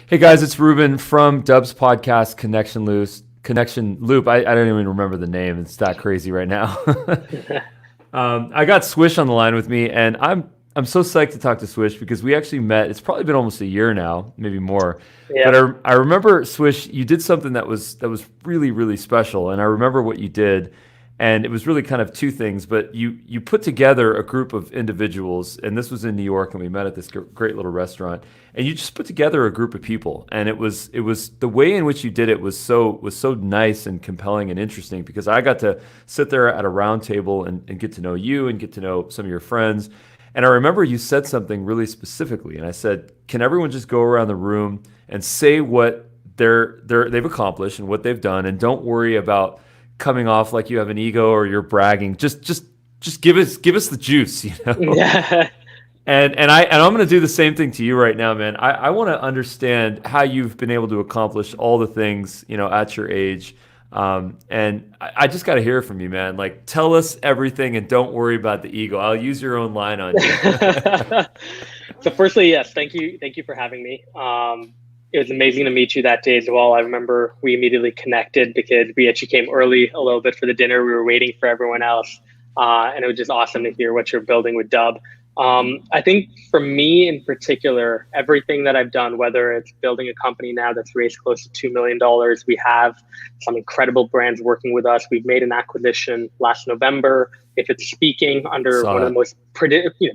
Hey guys, it's Ruben from Dub's podcast Connection Loop. I don't even remember the name. It's that crazy right now. I got Swish on the line with me, and I'm so psyched to talk to Swish because we actually met. It's probably been almost a year now, maybe more. But Yeah. I remember Swish. You did something that was really really special, and I remember what you did, and it was really kind of two things. But you put together a group of individuals, and this was in New York, and we met at this great little restaurant, and you just put together a group of people, and it was the way in which you did it was so nice and compelling and interesting because I got to sit there at a round table and get to know you and get to know some of your friends. And I remember you said something really specifically, and I said, "Can everyone just go around the room and say what they've accomplished and what they've done, and don't worry about coming off like you have an ego or you're bragging. Just give us the juice, you know." Yeah. And I'm going to do the same thing to you right now, man. I want to understand how you've been able to accomplish all the things, at your age. And I just got to hear from you, man. Like, tell us everything and don't worry about the ego. I'll use your own line on you. So firstly, yes, thank you. Thank you for having me. It was amazing to meet you that day as well. I remember we immediately connected because we actually came early a little bit for the dinner. We were waiting for everyone else. And it was just awesome to hear what you're building with Dub. I think for me in particular, everything that I've done, whether it's building a company now that's raised close to $2 million, we have some incredible brands working with us. We've made an acquisition last November. If it's speaking under Saw one of the that. most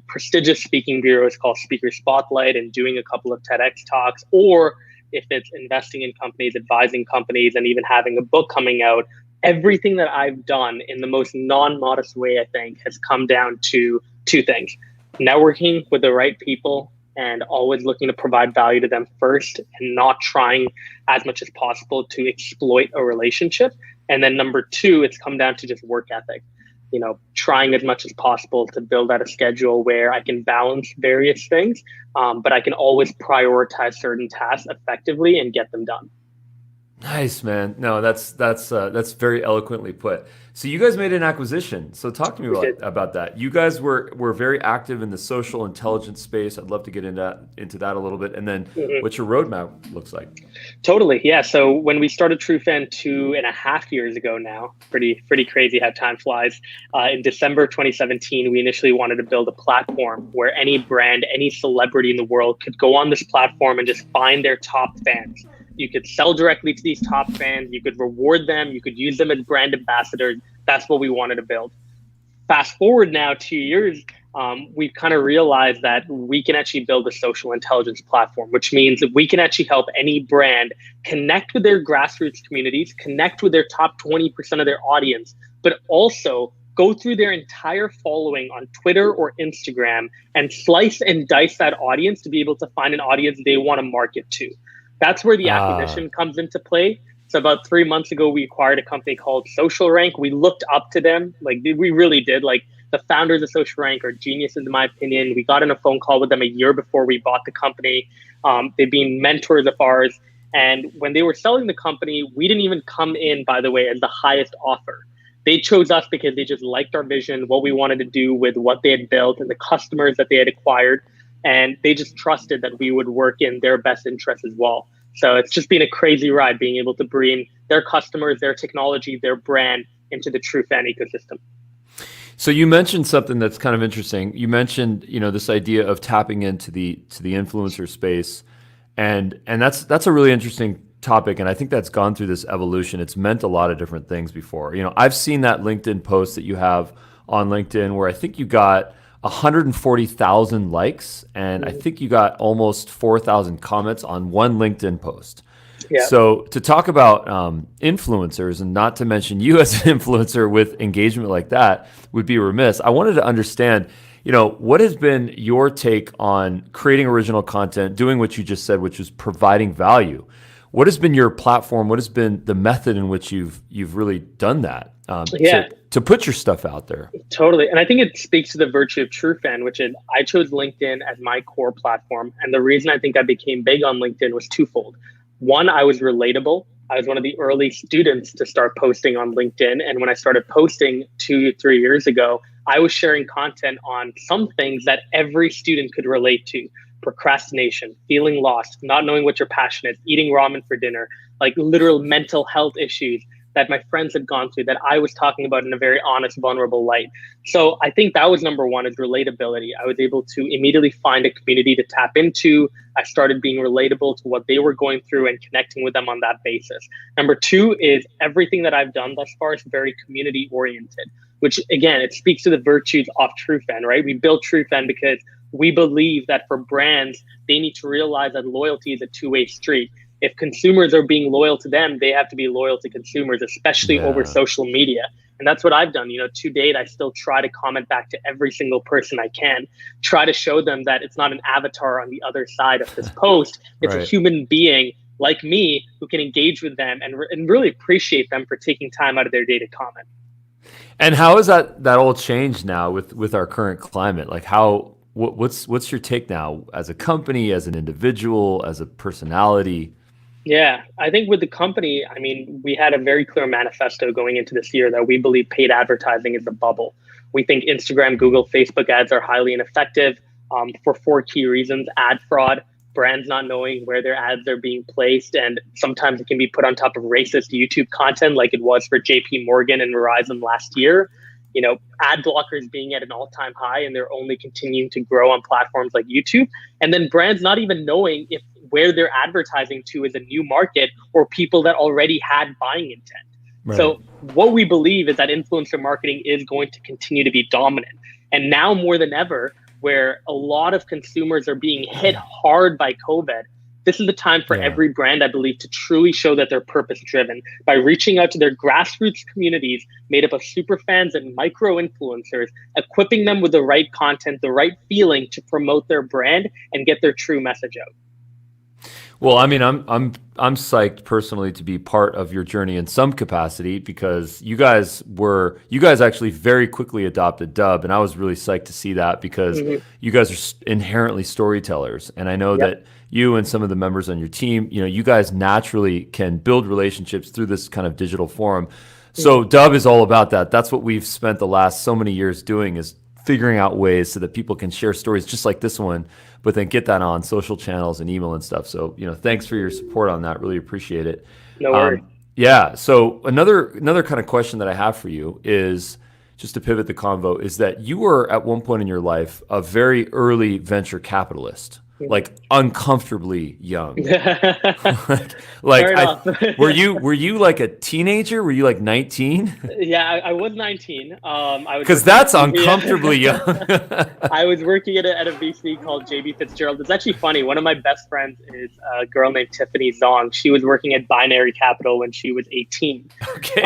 prestigious speaking bureaus called Speaker Spotlight and doing a couple of TEDx talks, or if it's investing in companies, advising companies, and even having a book coming out, everything that I've done in the most non-modest way, I think, has come down to two things: networking with the right people and always looking to provide value to them first and not trying as much as possible to exploit a relationship. And then number two, it's come down to just work ethic. Trying as much as possible to build out a schedule where I can balance various things, but I can always prioritize certain tasks effectively and get them done. Nice, man. No, that's very eloquently put. So you guys made an acquisition. So talk to me We about did. about that. You guys were very active in the social intelligence space. I'd love to get into that a little bit, and then Mhm. what your roadmap looks like. Totally. Yeah. So when we started TrueFan 2.5 years ago now, pretty crazy how time flies. In December 2017, we initially wanted to build a platform where any brand, any celebrity in the world could go on this platform and just find their top fans. You could sell directly to these top fans. You could reward them. You could use them as brand ambassadors. That's what we wanted to build. Fast forward now 2 years, we've kind of realized that we can actually build a social intelligence platform, which means that we can actually help any brand connect with their grassroots communities, connect with their top 20% of their audience, but also go through their entire following on Twitter or Instagram and slice and dice that audience to be able to find an audience they want to market to. That's where the Ah, acquisition comes into play. So about 3 months ago, we acquired a company called Social Rank. We looked up to them, like we really did. Like the founders of Social Rank are geniuses, in my opinion. We got in a phone call with them a year before we bought the company. They've been mentors of ours. And when they were selling the company, we didn't even come in, by the way, as the highest offer. They chose us because they just liked our vision, what we wanted to do with what they had built and the customers that they had acquired. And they just trusted that we would work in their best interest as well. So it's just been a crazy ride being able to bring their customers, their technology, their brand into the true fan ecosystem. so you mentioned something that's kind of interesting. You mentioned, this idea of tapping into the influencer space, and that's a really interesting topic, and I think that's gone through this evolution. It's meant a lot of different things before. I've seen that LinkedIn post that you have on LinkedIn where I think you got 140,000 likes, and I Mhm. think you got almost 4,000 comments on one LinkedIn post. Yeah. So to talk about influencers, and not to mention you as an influencer with engagement like that, would be remiss. I wanted to understand, what has been your take on creating original content, doing what you just said, which is providing value. What has been your platform? What has been the method in which you've really done that, Yeah, to put your stuff out there? totally. And I think it speaks to the virtue of TrueFan, which is I chose LinkedIn as my core platform. And the reason I think I became big on LinkedIn was twofold. One, I was relatable. I was one of the early students to start posting on LinkedIn. And when I started posting 2, 3 years ago, I was sharing content on some things that every student could relate to. procrastination, feeling lost, not knowing what your passion is, eating ramen for dinner, like literal mental health issues that my friends had gone through that I was talking about in a very honest, vulnerable light. So I think that was number one, is relatability. I was able to immediately find a community to tap into. I started being relatable to what they were going through and connecting with them on that basis. Number two is everything that I've done thus far is very community oriented, which again, it speaks to the virtues of TrueFan, right? We built TrueFan because we believe that for brands, they need to realize that loyalty is a two-way street. If consumers are being loyal to them, they have to be loyal to consumers, especially over social media. And that's what I've done. To date, I still try to comment back to every single person I can, try to show them that it's not an avatar on the other side of this post. It's a human being like me who can engage with them and really appreciate them for taking time out of their day to comment. And how has that all changed now with our current climate? Like what's your take now as a company, as an individual, as a personality? Yeah, I think with the company, I mean, we had a very clear manifesto going into this year that we believe paid advertising is a bubble. We think Instagram, Google, Facebook ads are highly ineffective for four key reasons: ad fraud, brands not knowing where their ads are being placed, and sometimes it can be put on top of racist YouTube content like it was for JP Morgan and Verizon last year. Ad blockers being at an all-time high, and they're only continuing to grow on platforms like YouTube. And then brands not even knowing if where they're advertising to is a new market or people that already had buying intent. Right. So what we believe is that influencer marketing is going to continue to be dominant. And now more than ever, where a lot of consumers are being hit hard by COVID, this is the time for every brand, I believe, to truly show that they're purpose driven by reaching out to their grassroots communities made up of super fans and micro influencers, equipping them with the right content, the right feeling to promote their brand and get their true message out. Well, I mean, I'm psyched personally to be part of your journey in some capacity, because you guys actually very quickly adopted Dub, and I was really psyched to see that, because you guys are inherently storytellers, and I know that you and some of the members on your team, you guys naturally can build relationships through this kind of digital forum. So Dub is all about that. That's what we've spent the last so many years doing, is figuring out ways so that people can share stories just like this one, but then get that on social channels and email and stuff. So, thanks for your support on that. Really appreciate it. No worries. Yeah. So another kind of question that I have for you is, just to pivot the convo, is that you were at one point in your life a very early venture capitalist, like uncomfortably young. Were you like a teenager? Were you like 19? Yeah, I was 19. Because that's uncomfortably young. I was working at a VC called JB Fitzgerald. It's actually funny. One of my best friends is a girl named Tiffany Zong. She was working at Binary Capital when she was 18. Okay.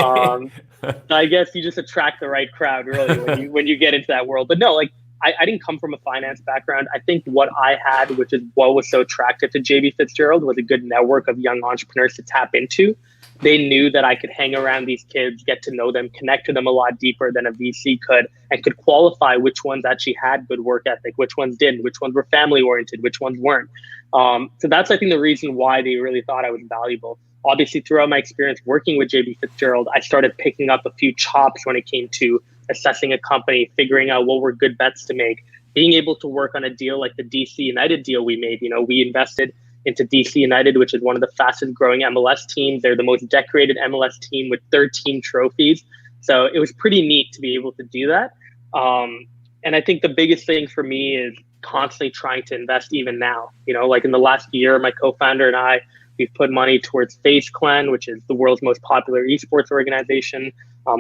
I guess you just attract the right crowd, really, when you get into that world. But no, I didn't come from a finance background. I think what I had, which is what was so attractive to JB Fitzgerald, was a good network of young entrepreneurs to tap into. They knew that I could hang around these kids, get to know them, connect to them a lot deeper than a VC could, and could qualify which ones actually had good work ethic, which ones didn't, which ones were family oriented, which ones weren't. So that's, I think, the reason why they really thought I was valuable. Obviously, throughout my experience working with JB Fitzgerald, I started picking up a few chops when it came to assessing a company, figuring out what were good bets to make, being able to work on a deal like the DC United deal we made. We invested into DC United, which is one of the fastest growing MLS teams. They're the most decorated MLS team with 13 trophies. So it was pretty neat to be able to do that. And I think the biggest thing for me is constantly trying to invest even now. Like in the last year, my co-founder and I, we've put money towards Face Clan, which is the world's most popular esports organization.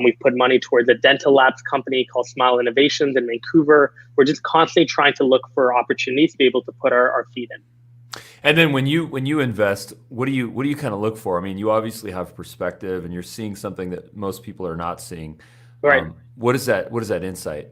We've put money towards a dental labs company called Smile Innovations in Vancouver. We're just constantly trying to look for opportunities to be able to put our feet in. And then when you invest, what do you kind of look for? I mean, you obviously have perspective, and you're seeing something that most people are not seeing. Right. What is that insight?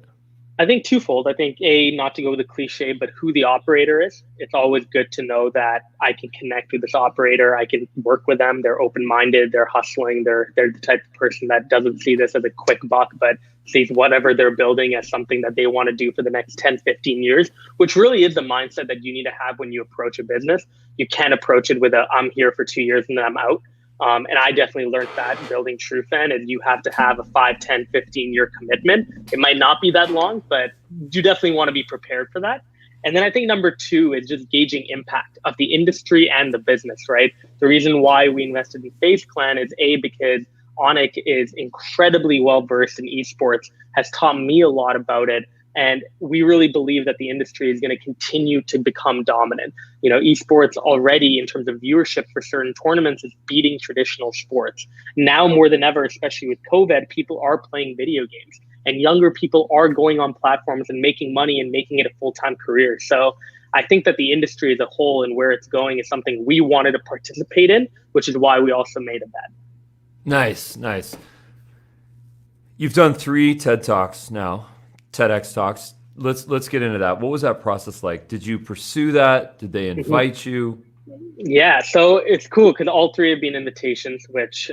I think twofold. I think not to go with the cliche, but who the operator is. It's always good to know that I can connect with this operator. I can work with them. They're open-minded. They're hustling. They're the type of person that doesn't see this as a quick buck, but sees whatever they're building as something that they want to do for the next 10, 15 years, which really is the mindset that you need to have when you approach a business. You can't approach it with I'm here for 2 years and then I'm out. And I definitely learned that building TrueFan is you have to have a 5, 10, 15-year commitment. It might not be that long, but you definitely want to be prepared for that. And then I think number two is just gauging impact of the industry and the business, right? The reason why we invested in FaZe Clan is because Onik is incredibly well versed in esports, has taught me a lot about it. And we really believe that the industry is going to continue to become dominant. Esports already, in terms of viewership for certain tournaments, is beating traditional sports. Now more than ever, especially with COVID, people are playing video games, and younger people are going on platforms and making money and making it a full-time career. So I think that the industry as a whole and where it's going is something we wanted to participate in, which is why we also made a bet. Nice. You've done 3 TED Talks now, TEDx Talks. Let's get into that. What was that process like? Did you pursue that? Did they invite you? Yeah, so it's cool because all 3 have been invitations, which,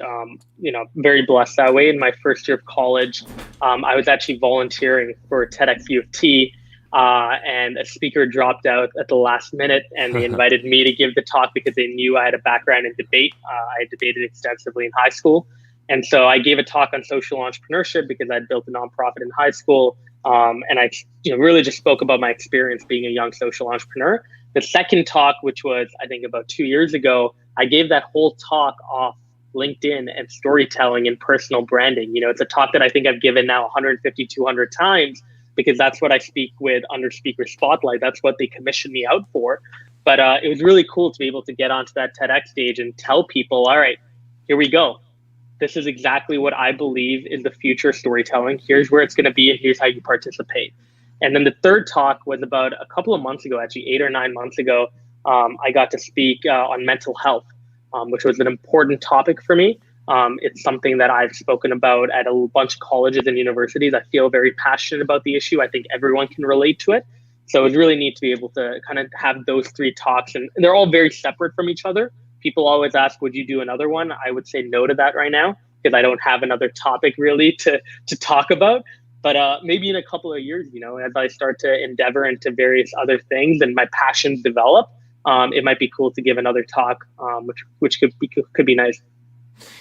very blessed that way. In my first year of college, I was actually volunteering for TEDx U of T, and a speaker dropped out at the last minute, and they invited me to give the talk because they knew I had a background in debate. I had debated extensively in high school. And so I gave a talk on social entrepreneurship because I'd built a nonprofit in high school. And I really just spoke about my experience being a young social entrepreneur. The second talk, which was, I think, about 2 years ago, I gave that whole talk off LinkedIn and storytelling and personal branding. It's a talk that I think I've given now 150, 200 times because that's what I speak with under Speaker Spotlight. That's what they commissioned me out for. But it was really cool to be able to get onto that TEDx stage and tell people, all right, here we go. This is exactly what I believe is the future of storytelling. Here's where it's going to be, and here's how you participate. And then the third talk was about a couple of months ago, actually 8 or 9 months ago. I got to speak on mental health, which was an important topic for me. It's something that I've spoken about at a bunch of colleges and universities. I feel very passionate about the issue. I think everyone can relate to it. So it was really neat to be able to kind of have those 3 talks, and they're all very separate from each other. People always ask, would you do another one? I would say no to that right now because I don't have another topic really to talk about. But maybe in a couple of years, as I start to endeavor into various other things and my passions develop, it might be cool to give another talk, which could be nice.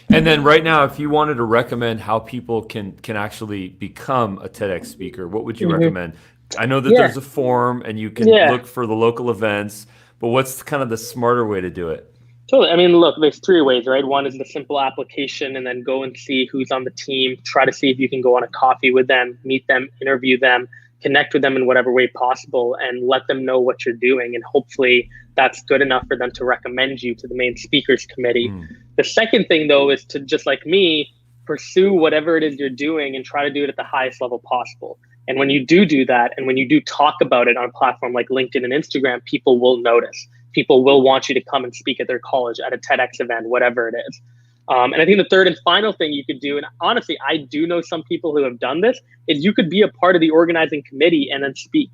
And then right now, if you wanted to recommend how people can actually become a TEDx speaker, what would you recommend? I know that there's a form and you can look for the local events, but what's kind of the smarter way to do it? Totally. I mean, look, there's 3 ways, right? One is the simple application, and then go and see who's on the team, try to see if you can go on a coffee with them, meet them, interview them, connect with them in whatever way possible, and let them know what you're doing. And hopefully that's good enough for them to recommend you to the main speakers committee. The second thing, though, is to, just like me, pursue whatever it is you're doing and try to do it at the highest level possible. And when you do that, and when you do talk about it on a platform like LinkedIn and Instagram, people will notice. People will want you to come and speak at their college, at a TEDx event, whatever it is. And I think the third and final thing you could do, and honestly, I do know some people who have done this, is you could be a part of the organizing committee and then speak.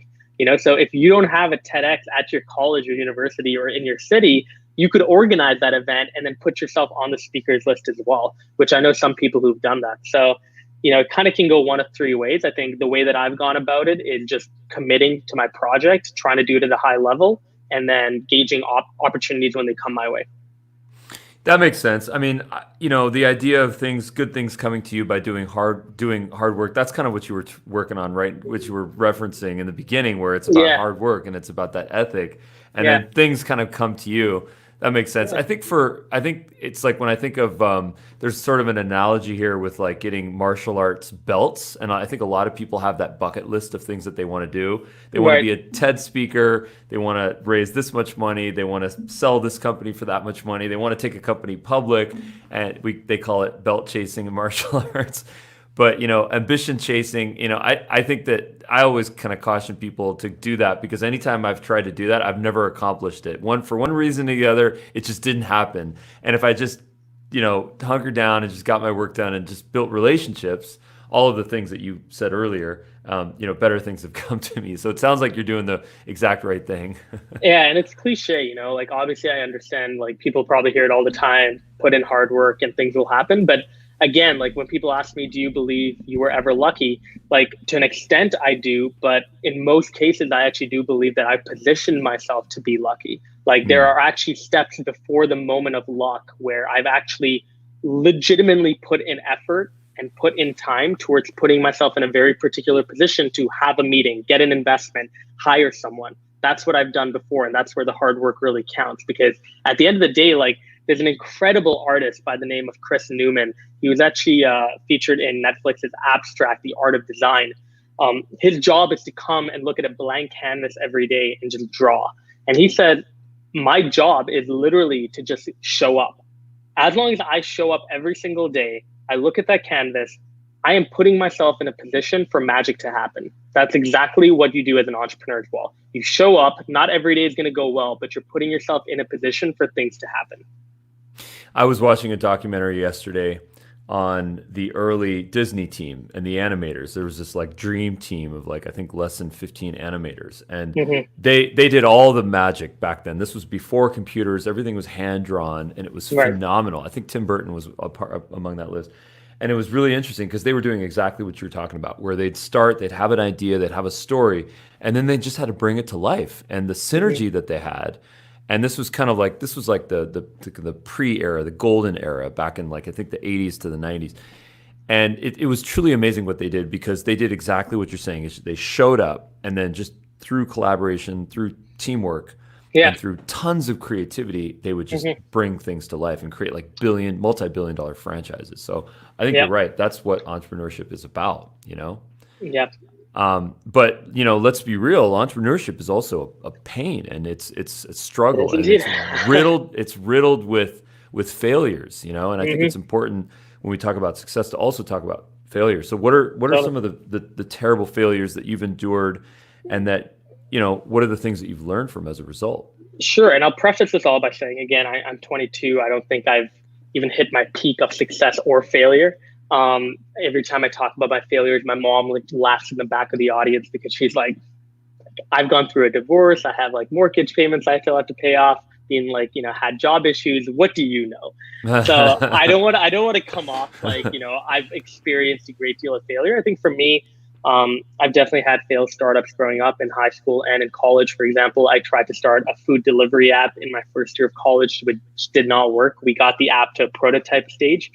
So if you don't have a TEDx at your college or university or in your city, you could organize that event and then put yourself on the speakers list as well, which I know some people who've done that. So, it kind of can go one of 3 ways. I think the way that I've gone about it is just committing to my project, trying to do it at a high level, and then gauging opportunities when they come my way. That makes sense. I mean, the idea of good things coming to you by doing hard work, that's kind of what you were working on, right? Which you were referencing in the beginning, where it's about hard work and it's about that ethic, and then things kind of come to you. That makes sense. I think it's like when I think of there's sort of an analogy here with like getting martial arts belts, and I think a lot of people have that bucket list of things that they want to do. They want to be a TED speaker. They want to raise this much money. They want to sell this company for that much money. They want to take a company public, and they call it belt chasing in martial arts. But, ambition chasing, I think that I always kind of caution people to do that because anytime I've tried to do that, I've never accomplished it. For one reason or the other, it just didn't happen. And if I just, hunkered down and just got my work done and just built relationships, all of the things that you said earlier, better things have come to me. So it sounds like you're doing the exact right thing. Yeah, and it's cliche, like obviously I understand, like people probably hear it all the time, put in hard work and things will happen. But again, like when people ask me, do you believe you were ever lucky? Like to an extent I do, but in most cases, I actually do believe that I positioned myself to be lucky. Like there are actually steps before the moment of luck where I've actually legitimately put in effort and put in time towards putting myself in a very particular position to have a meeting, get an investment, hire someone. that's what I've done before. And that's where the hard work really counts. Because at the end of the day, like, there's an incredible artist by the name of Chris Newman. He was actually featured in Netflix's Abstract, The Art of Design. His job is to come and look at a blank canvas every day and just draw. And he said, my job is literally to just show up. As long as I show up every single day, I look at that canvas, I am putting myself in a position for magic to happen. That's exactly what you do as an entrepreneur as well. You show up, not every day is going to go well, but you're putting yourself in a position for things to happen. I was watching a documentary yesterday on the early Disney team and the animators. There was this like dream team of like, I think less than 15 animators. And they did all the magic back then. This was before computers. Everything was hand drawn and it was phenomenal. I think Tim Burton was among that list. And it was really interesting because they were doing exactly what you were talking about, where they'd start, they'd have an idea, they'd have a story, and then they just had to bring it to life. And the synergy that they had, and this was kind of like, this was like the pre-era, the golden era back in like, I think the 80s to the 90s. And it was truly amazing what they did, because they did exactly what you're saying. Is they showed up, and then just through collaboration, through teamwork, and through tons of creativity, they would just bring things to life and create like multi-billion dollar franchises. So I think you're right. That's what entrepreneurship is about, you know? Yeah. But you know, let's be real. Entrepreneurship is also a pain, and it's a struggle, and it's riddled with failures, you know. And I think it's important when we talk about success to also talk about failures. So what are some of the terrible failures that you've endured, and that, you know, what are the things that you've learned from as a result? Sure. And I'll preface this all by saying, again, I'm 22. I don't think I've even hit my peak of success or failure. Every time I talk about my failures, my mom like laughs in the back of the audience, because she's like, I've gone through a divorce. I have like mortgage payments I still have to pay off, being like, you know, had job issues. What do you know? So I don't want to come off like, you know, I've experienced a great deal of failure. I think for me, I've definitely had failed startups growing up in high school and in college. For example, I tried to start a food delivery app in my first year of college, which did not work. We got the app to a prototype stage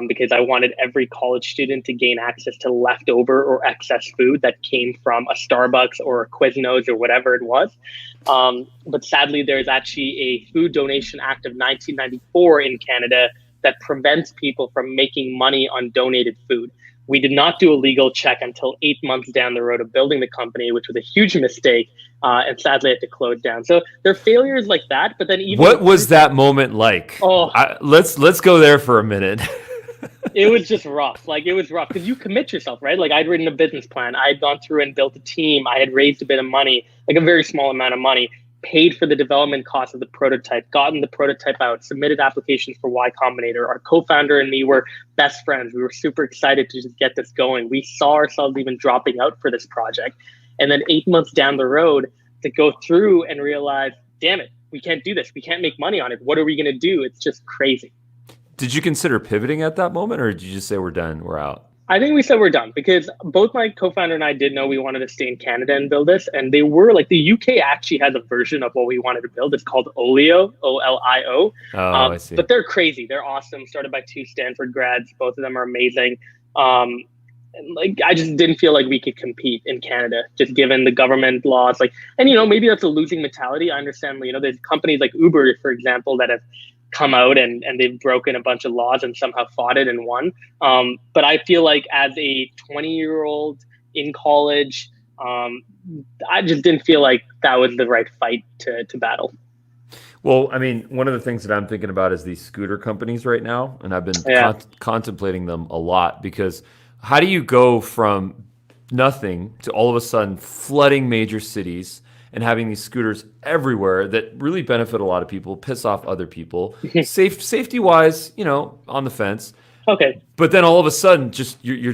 because I wanted every college student to gain access to leftover or excess food that came from a Starbucks or a Quiznos or whatever it was. But sadly, there's actually a Food Donation Act of 1994 in Canada that prevents people from making money on donated food. We did not do a legal check until 8 months down the road of building the company, which was a huge mistake, and sadly had to close down. So there are failures like that. But then even what was that moment like? Let's go there for a minute. It was just rough. Like, it was rough because you commit yourself, right? Like, I'd written a business plan. I had gone through and built a team. I had raised a bit of money, like a very small amount of money, paid for the development cost of the prototype, gotten the prototype out, submitted applications for Y Combinator. Our co-founder and me were best friends. We were super excited to just get this going. We saw ourselves even dropping out for this project. And then 8 months down the road to go through and realize, damn it, we can't do this. We can't make money on it. What are we going to do? It's just crazy. Did you consider pivoting at that moment, or did you just say we're done, we're out? I think we said we're done, because both my co-founder and I did know we wanted to stay in Canada and build this. And they were like, the UK actually has a version of what we wanted to build. It's called Olio, Olio. I see. But they're crazy. They're awesome. Started by 2 Stanford grads. Both of them are amazing. And like, I just didn't feel like we could compete in Canada, just given the government laws. Like, and you know, maybe that's a losing mentality. I understand. You know, there's companies like Uber, for example, that have come out and they've broken a bunch of laws and somehow fought it and won. But I feel like as a 20-year-old in college, I just didn't feel like that was the right fight to battle. Well, I mean, one of the things that I'm thinking about is these scooter companies right now, and I've been contemplating them a lot, because how do you go from nothing to all of a sudden flooding major cities and having these scooters everywhere that really benefit a lot of people, piss off other people, safety-wise, you know, on the fence. Okay. But then all of a sudden, you're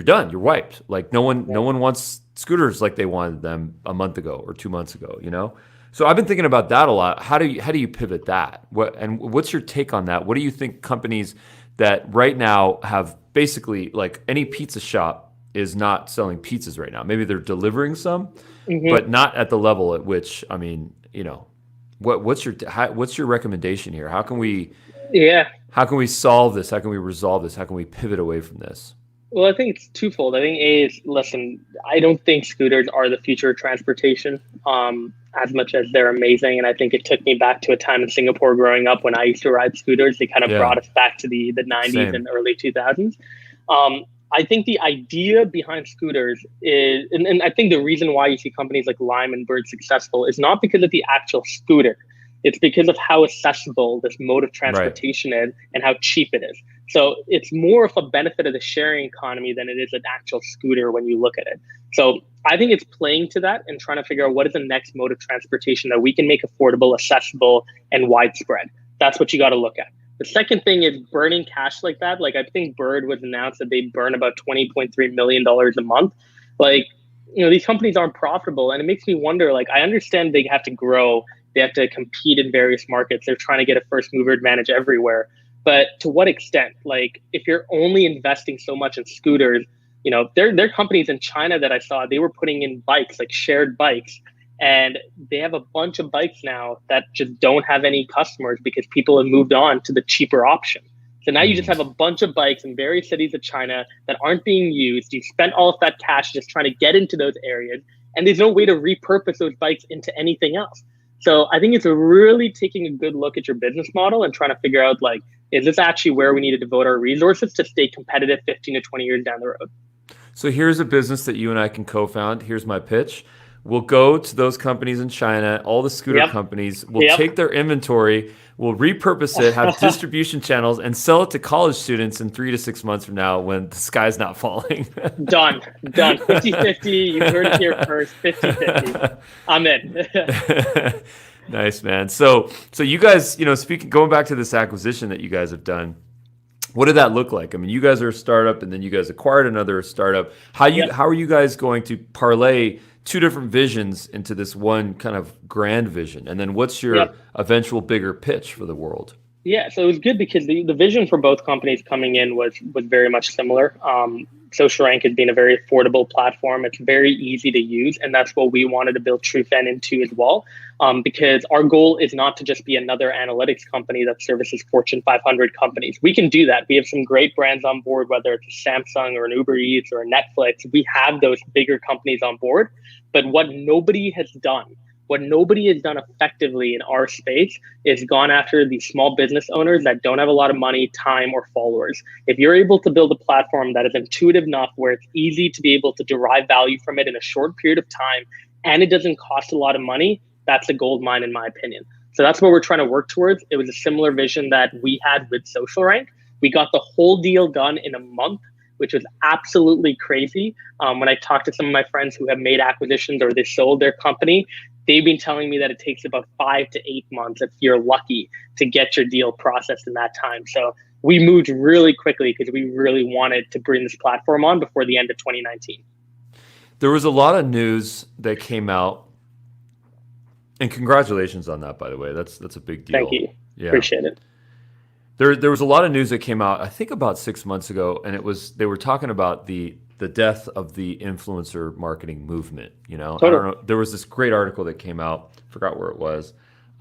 done. You're wiped. Like no one wants scooters like they wanted them a month ago or 2 months ago. You know. So I've been thinking about that a lot. How do you pivot that? What's your take on that? What do you think companies that right now have basically, like, any pizza shop is not selling pizzas right now? Maybe they're delivering some, but not at the level at which, I mean, you know, what's your recommendation here? How can we solve this? How can we resolve this? How can we pivot away from this? Well, I think it's twofold. I think A is, listen, I don't think scooters are the future of transportation, as much as they're amazing. And I think it took me back to a time in Singapore growing up when I used to ride scooters. They kind of Yeah, brought us back to the 90s same. and early 2000s. I think the idea behind scooters is, and I think the reason why you see companies like Lime and Bird successful is not because of the actual scooter. It's because of how accessible this mode of Right. transportation is and how cheap it is. So it's more of a benefit of the sharing economy than it is an actual scooter when you look at it. So I think it's playing to that and trying to figure out what is the next mode of transportation that we can make affordable, accessible, and widespread. That's what you got to look at. The second thing is burning cash like that. Like I think Bird was announced that they burn about $20.3 million a month. Like, these companies aren't profitable, and it makes me wonder. Like, I understand they have to grow, they have to compete in various markets. They're trying to get a first mover advantage everywhere. But to what extent? Like, if you're only investing so much in scooters, there are companies in China that I saw, they were putting in bikes, like shared bikes, and they have a bunch of bikes now that just don't have any customers because people have moved on to the cheaper option. So now you just Mm. have a bunch of bikes in various cities of China that aren't being used. You spent all of that cash just trying to get into those areas, and there's no way to repurpose those bikes into anything else. So I think it's really taking a good look at your business model and trying to figure out, like, is this actually where we need to devote our resources to stay competitive 15 to 20 years down the road? So here's a business that you and I can co-found. Here's my pitch. We'll go to those companies in China, all the scooter Yep. companies. We'll Yep. take their inventory, we'll repurpose it, have distribution channels, and sell it to college students in 3 to 6 months from now when the sky's not falling. Done. Done. 50-50. You heard it here first. 50-50. I'm in. Nice, man. So you guys, speaking going back to this acquisition that you guys have done, what did that look like? I mean, you guys are a startup, and then you guys acquired another startup. Yep. How are you guys going to parlay two different visions into this one kind of grand vision? And then what's your Yep. eventual bigger pitch for the world? Yeah, so it was good because the vision for both companies coming in was very much similar. Social Rank has been a very affordable platform. It's very easy to use, and that's what we wanted to build TrueFan into as well. Because our goal is not to just be another analytics company that services Fortune 500 companies. We can do that. We have some great brands on board, whether it's a Samsung or an Uber Eats or a Netflix. We have those bigger companies on board. But what nobody has done effectively in our space is gone after these small business owners that don't have a lot of money, time, or followers. If you're able to build a platform that is intuitive enough where it's easy to be able to derive value from it in a short period of time, and it doesn't cost a lot of money, that's a gold mine in my opinion. So that's what we're trying to work towards. It was a similar vision that we had with Social Rank. We got the whole deal done in a month, which was absolutely crazy. When I talked to some of my friends who have made acquisitions or they sold their company, they've been telling me that it takes about 5 to 8 months if you're lucky to get your deal processed in that time. So we moved really quickly because we really wanted to bring this platform on before the end of 2019. There was a lot of news that came out, and congratulations on that, by the way. That's a big Thank deal. you. Yeah. Appreciate it. There was a lot of news that came out, I think about 6 months ago, and they were talking about the death of the influencer marketing movement. I don't Totally. know. There was this great article that came out, forgot where it was,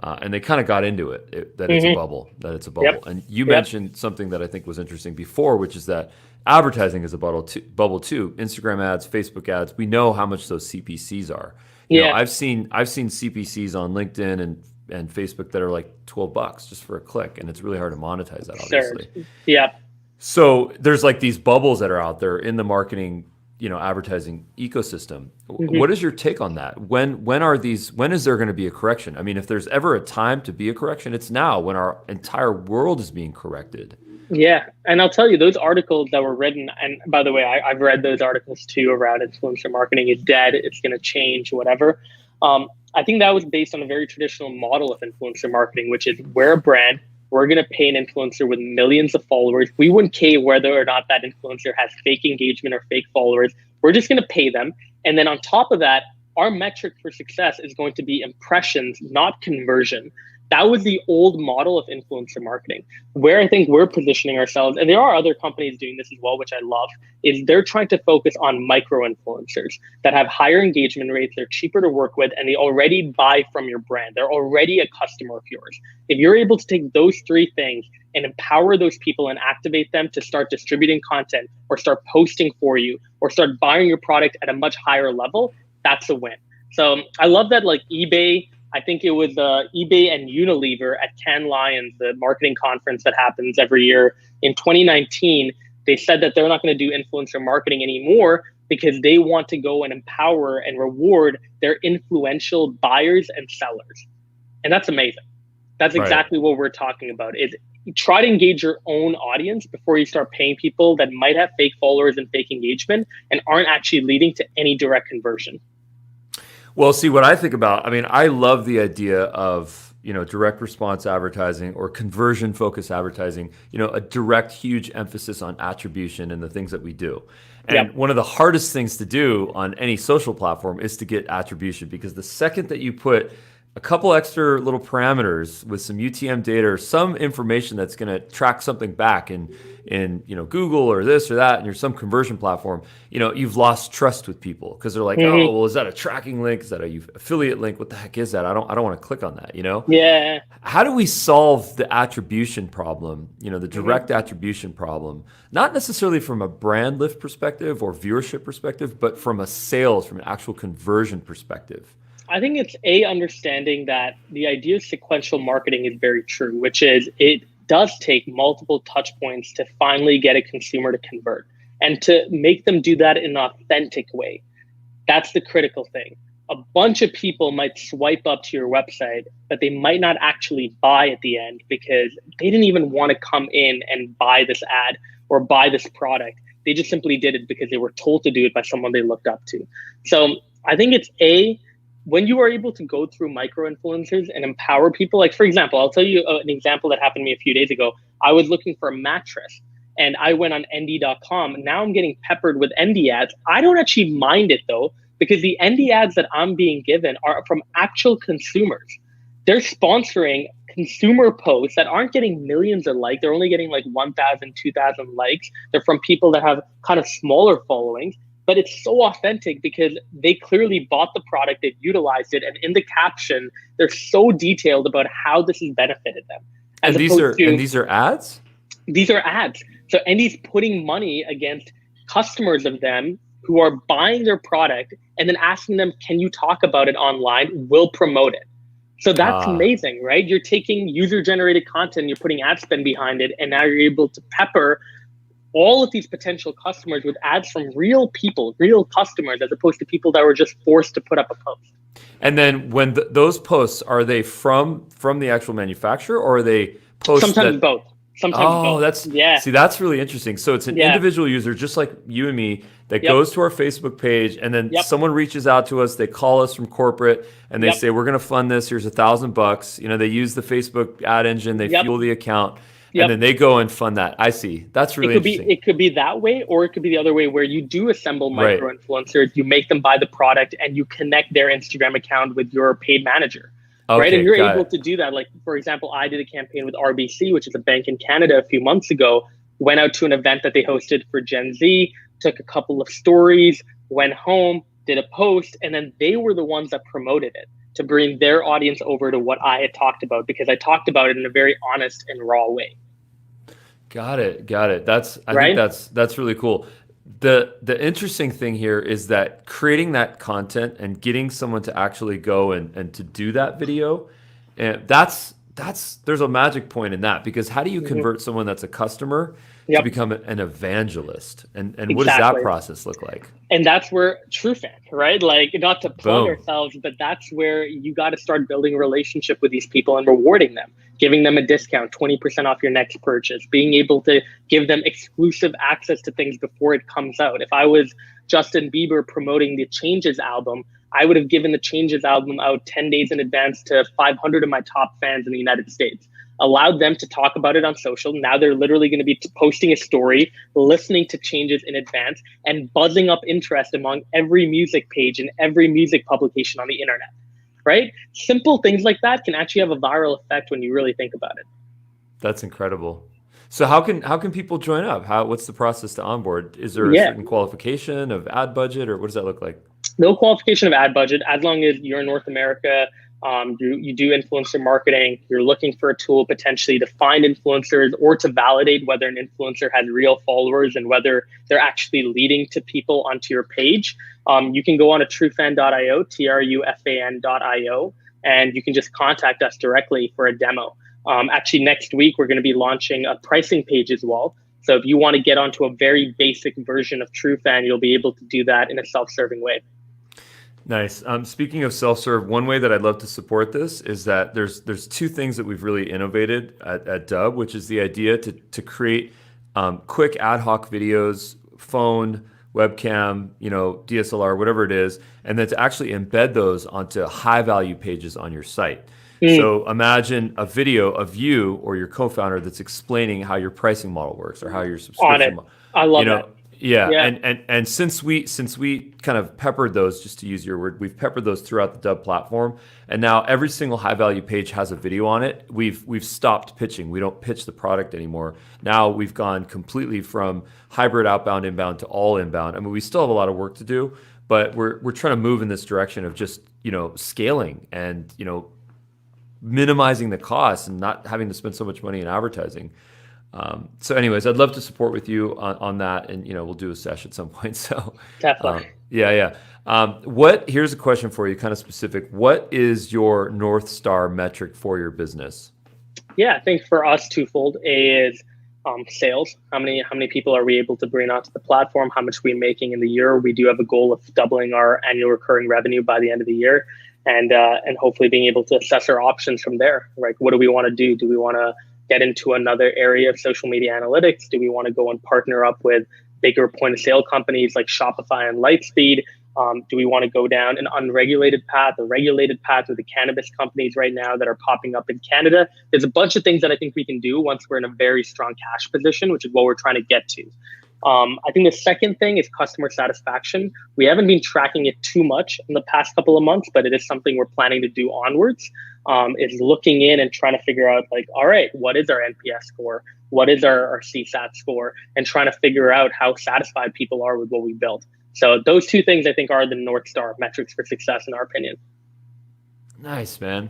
and they kind of got into it, that it's a Mm-hmm. bubble, that it's a bubble. Yep. And you Yep. mentioned something that I think was interesting before, which is that advertising is a bubble too. Instagram ads, Facebook ads. We know how much those CPCs are. Yeah. I've seen CPCs on LinkedIn and Facebook that are like $12 just for a click, and it's really hard to monetize that, obviously. Absurd. Yeah. So there's like these bubbles that are out there in the marketing, advertising ecosystem. Mm-hmm. What is your take on that? When is there going to be a correction? I mean, if there's ever a time to be a correction, it's now when our entire world is being corrected. Yeah, and I'll tell you, those articles that were written, and by the way, I've read those articles too around influencer marketing is dead, it's going to change, whatever. I think that was based on a very traditional model of influencer marketing, which is we're a brand, we're going to pay an influencer with millions of followers. We wouldn't care whether or not that influencer has fake engagement or fake followers. We're just going to pay them. And then on top of that, our metric for success is going to be impressions, not conversion. That was the old model of influencer marketing. Where I think we're positioning ourselves, and there are other companies doing this as well, which I love, is they're trying to focus on micro influencers that have higher engagement rates, they're cheaper to work with, and they already buy from your brand. They're already a customer of yours. If you're able to take those three things and empower those people and activate them to start distributing content or start posting for you or start buying your product at a much higher level, that's a win. So I love that, like eBay, I think it was eBay and Unilever at Cannes Lions, the marketing conference that happens every year. In 2019, they said that they're not going to do influencer marketing anymore because they want to go and empower and reward their influential buyers and sellers. And that's amazing. That's exactly what we're talking about. Is try to engage your own audience before you start paying people that might have fake followers and fake engagement and aren't actually leading to any direct conversion. Well, see, what I think about, I mean, I love the idea of, direct response advertising or conversion focused advertising, a direct, huge emphasis on attribution and the things that we do. And one of the hardest things to do on any social platform is to get attribution, because the second that you put a couple extra little parameters with some UTM data or some information that's going to track something back in Google or this or that, and you're some conversion platform, you've lost trust with people because they're like, oh, well, is that a tracking link? Is that a affiliate link? What the heck is that? I don't want to click on that. Yeah. How do we solve the attribution problem? The direct attribution problem, not necessarily from a brand lift perspective or viewership perspective, but from an actual conversion perspective. I think it's understanding that the idea of sequential marketing is very true, which is it does take multiple touch points to finally get a consumer to convert and to make them do that in an authentic way. That's the critical thing. A bunch of people might swipe up to your website, but they might not actually buy at the end because they didn't even want to come in and buy this ad or buy this product. They just simply did it because they were told to do it by someone they looked up to. So I think it's when you are able to go through micro influencers and empower people, like for example, I'll tell you an example that happened to me a few days ago. I was looking for a mattress and I went on ND.com. Now I'm getting peppered with ND ads. I don't actually mind it though, because the ND ads that I'm being given are from actual consumers. They're sponsoring consumer posts that aren't getting millions of likes. They're only getting like 1,000, 2,000 likes. They're from people that have kind of smaller followings. But it's so authentic because they clearly bought the product, they've utilized it, and in the caption, they're so detailed about how this has benefited them. And these are ads? These are ads. So Andy's putting money against customers of them who are buying their product and then asking them, can you talk about it online? We'll promote it. So that's amazing, right? You're taking user-generated content, you're putting ad spend behind it, and now you're able to pepper all of these potential customers with ads from real people, real customers, as opposed to people that were just forced to put up a post. And then when those posts, are they from the actual manufacturer, or are they posts Sometimes both. Sometimes both. See, that's really interesting. So it's an individual user, just like you and me, that goes to our Facebook page, and then someone reaches out to us. They call us from corporate, and they say, we're going to fund this. Here's $1,000. They use the Facebook ad engine. They fuel the account. And then they go and fund that. I see. That's really interesting. It could be that way, or it could be the other way, where you do assemble micro influencers, you make them buy the product, and you connect their Instagram account with your paid manager. Right. And you're able to do that. Like, for example, I did a campaign with RBC, which is a bank in Canada, a few months ago, went out to an event that they hosted for Gen Z, took a couple of stories, went home, did a post, and then they were the ones that promoted it to bring their audience over to what I had talked about, because I talked about it in a very honest and raw way. Got it. I think that's really cool. The interesting thing here is that creating that content and getting someone to actually go and to do that video, and there's a magic point in that, because how do you convert someone that's a customer to become an evangelist? And what does that process look like? And that's where TrueFan, right? Like, not to plug ourselves, but that's where you got to start building a relationship with these people and rewarding them, giving them a discount, 20% off your next purchase, being able to give them exclusive access to things before it comes out. If I was Justin Bieber promoting the Changes album, I would have given the Changes album out 10 days in advance to 500 of my top fans in the United States, allowed them to talk about it on social. Now they're literally going to be posting a story, listening to Changes in advance, and buzzing up interest among every music page and every music publication on the internet. right? Simple things like that can actually have a viral effect when you really think about it. That's incredible. So how can people join up? What's the process to onboard? Is there a Yeah. certain qualification of ad budget, or what does that look like? No qualification of ad budget as long as you're in North America. You do influencer marketing. You're looking for a tool potentially to find influencers or to validate whether an influencer has real followers and whether they're actually leading to people onto your page. You can go on to trufan.io, trufan.io, and you can just contact us directly for a demo. Actually, next week, we're going to be launching a pricing page as well. So if you want to get onto a very basic version of TrueFan, you'll be able to do that in a self-serving way. Nice. Speaking of self-serve, one way that I'd love to support this is that there's two things that we've really innovated at Dub, which is the idea to create quick ad hoc videos, phone, webcam, DSLR, whatever it is, and then to actually embed those onto high-value pages on your site. So imagine a video of you or your co-founder that's explaining how your pricing model works or how your subscription model. I love that. Yeah. And since we kind of peppered those, just to use your word, we've peppered those throughout the Dub platform, and now every single high value page has a video on it. We've stopped pitching. We don't pitch the product anymore. Now we've gone completely from hybrid outbound, inbound to all inbound. I mean, we still have a lot of work to do, but we're trying to move in this direction of just scaling and minimizing the costs and not having to spend so much money in advertising. So anyways, I'd love to support with you on that, and we'll do a sesh at some point. So definitely. Yeah. Here's a question for you, kind of specific. What is your North Star metric for your business? Yeah, I think for us, twofold. A is sales. How many people are we able to bring onto the platform? How much are we making in the year? We do have a goal of doubling our annual recurring revenue by the end of the year. And hopefully being able to assess our options from there. Like, what do we want to do? Do we want to get into another area of social media analytics? Do we want to go and partner up with bigger point of sale companies like Shopify and Lightspeed? Do we want to go down an unregulated path, a regulated path with the cannabis companies right now that are popping up in Canada? There's a bunch of things that I think we can do once we're in a very strong cash position, which is what we're trying to get to. I think the second thing is customer satisfaction. We haven't been tracking it too much in the past couple of months, but it is something we're planning to do onwards. Is looking in and trying to figure out, like, all right, what is our NPS score? What is our CSAT score? And trying to figure out how satisfied people are with what we built. So those two things, I think, are the North Star metrics for success, in our opinion. Nice, man.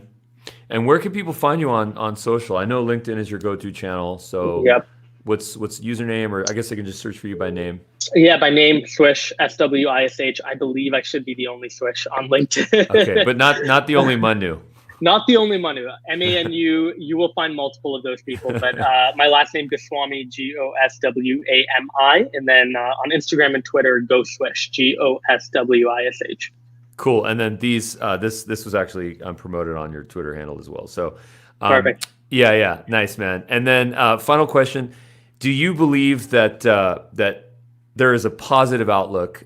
And where can people find you on social? I know LinkedIn is your go-to channel. So yep. What's username, or I guess I can just search for you by name? Yeah, by name, Swish, SWISH. I believe I should be the only Swish on LinkedIn. Okay, but not the only Manu. Not the only Manu. MANU, you will find multiple of those people. But my last name, Goswami, GOSWAMI. And then on Instagram and Twitter, GoSwish, GOSWISH. Cool. And then this was actually promoted on your Twitter handle as well. So perfect. Yeah. Nice, man. And then final question. Do you believe that there is a positive outlook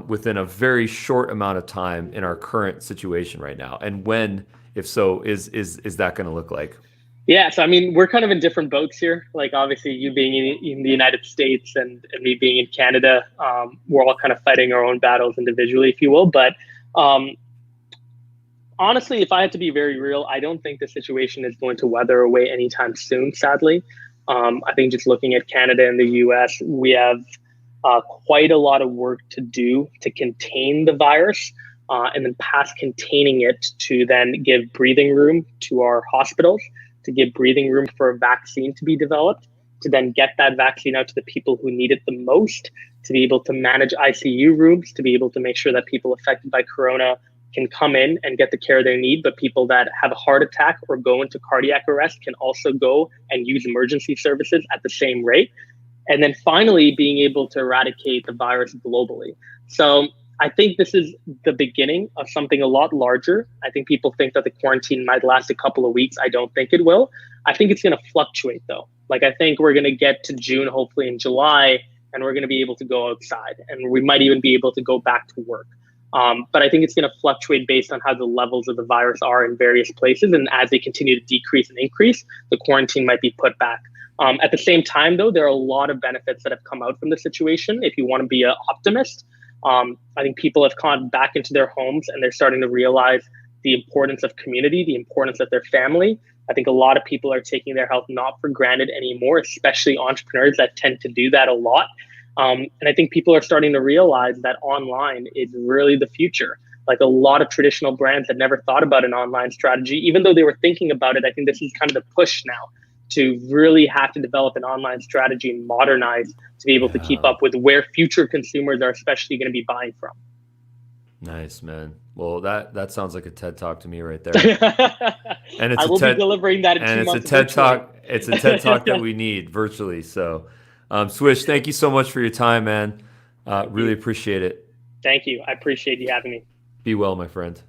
within a very short amount of time in our current situation right now? And when, if so, is that going to look like? Yeah, so I mean, we're kind of in different boats here. Like, obviously, you being in the United States and me being in Canada, we're all kind of fighting our own battles individually, if you will. But honestly, if I had to be very real, I don't think the situation is going to weather away anytime soon, sadly. I think just looking at Canada and the US, we have quite a lot of work to do to contain the virus, and then past containing it to then give breathing room to our hospitals, to give breathing room for a vaccine to be developed, to then get that vaccine out to the people who need it the most, to be able to manage ICU rooms, to be able to make sure that people affected by corona can come in and get the care they need, but people that have a heart attack or go into cardiac arrest can also go and use emergency services at the same rate. And then finally, being able to eradicate the virus globally. So I think this is the beginning of something a lot larger. I think people think that the quarantine might last a couple of weeks. I don't think it will. I think it's going to fluctuate, though. Like, I think we're going to get to June, hopefully in July, and we're going to be able to go outside, and we might even be able to go back to work. But I think it's going to fluctuate based on how the levels of the virus are in various places. And as they continue to decrease and increase, the quarantine might be put back. At the same time, though, there are a lot of benefits that have come out from the situation. If you want to be an optimist, I think people have gone back into their homes and they're starting to realize the importance of community, the importance of their family. I think a lot of people are taking their health not for granted anymore, especially entrepreneurs that tend to do that a lot. And I think people are starting to realize that online is really the future. Like a lot of traditional brands had never thought about an online strategy, even though they were thinking about it. I think this is kind of the push now to really have to develop an online strategy and modernize to be able to keep up with where future consumers are especially going to be buying from. Nice, man. Well, that sounds like a TED Talk to me right there. And it's I will be delivering that in 2 months. And it's a TED Talk. It's a TED Talk that we need virtually. So, Swish, thank you so much for your time, man. Really appreciate it. Thank you. I appreciate you having me. Be well, my friend.